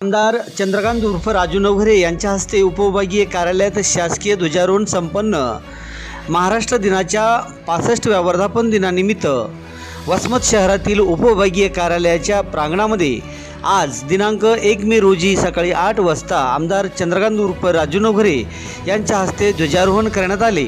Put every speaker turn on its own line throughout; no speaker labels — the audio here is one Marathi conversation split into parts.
आमदार चंद्रकांत उर्फ राजू नवघरे यांच्या हस्ते उपविभागीय कार्यालयात शासकीय ध्वजारोहण संपन्न। महाराष्ट्र दिनाच्या 65व्या वर्धापन दिनानिमित्त वसमत शहरातील उपविभागीय कार्यालयाच्या प्रांगणामध्ये आज दिनांक 1 मे रोजी सकाळी 8 वाजता आमदार चंद्रकांत उर्फ राजू नवघरे यांच्या हस्ते ध्वजारोहण करण्यात आले।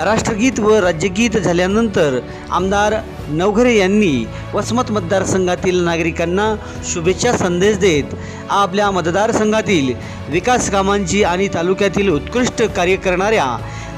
राष्ट्रगीत व राज्यगीत झाल्यानंतर आमदार नवघरे यांनी वसमत मतदारसंघातील नागरिकांना शुभेच्छा संदेश देत आपल्या मतदारसंघातील विकास कामांची आणि तालुक्यातील उत्कृष्ट कार्य करणाऱ्या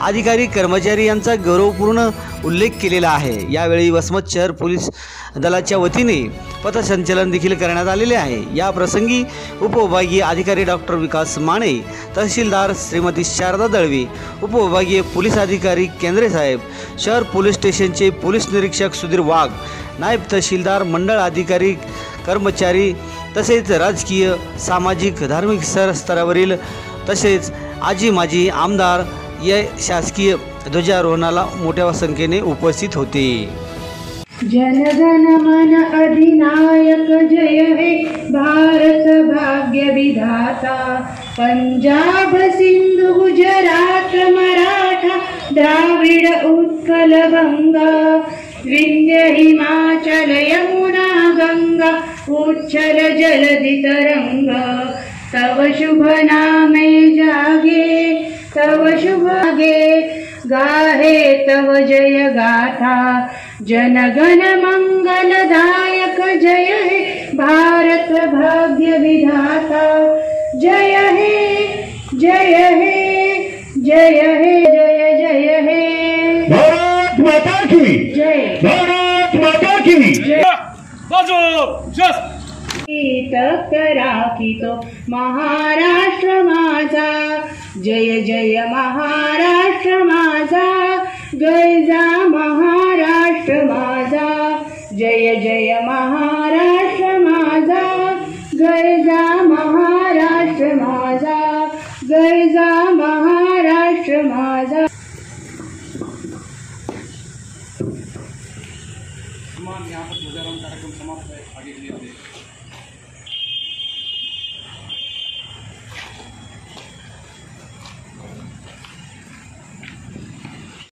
अधिकारी कर्मचारी यांचा गौरवपूर्ण उल्लेख केलेला आहे। यावेळी वसमत शहर पोलीस दलाच्या वतीने पथसंचलन देखील करण्यात आलेले आहे। या प्रसंगी उपविभागीय अधिकारी डॉक्टर विकास माने, तहसीलदार श्रीमती शारदा दळवी, उपविभागीय पोलीस अधिकारी केंद्रे साहेब, शहर पोलीस स्टेशनचे पोलीस निरीक्षक सुधीर वाघ, नायब तहसीलदार, मंडळ अधिकारी, कर्मचारी तसेच राजकीय, सामाजिक, धार्मिक स्तरावरील तसेच आजी माजी आमदार या शासकीय ध्वजारोहणाला मोठ्या संख्येने उपस्थित होते।
जनगण मन अधिनायक जय हे भारत भाग्य विधाता, पंजाब सिंधु गुजरात मराठा द्राविड उत्कल गंगा, विंध्य हिमाचल यमुना गंगा उच्छल जलधि तरंग, तव शुभ नामे जागे तव शुभागे, गाहे तव जय गाथा, जनगण मंगलदायक जय हे भारत भाग्य विधाता, जय हे जय हे जय हे जय जय हे,
भारत माता की
जय,
भारत माता की जय।
करा की तो महाराष्ट्र माझा, जय जय महाराष्ट्र माझा, गैजा महाराष्ट्र माझा, जय जय महाराष्ट्र माझा, गैजा महाराष्ट्र माझा, गैजा महाराष्ट्र माझा।
यहाँ पर ध्वजारोहण कार्यक्रम समाप्त है। आगे के लिए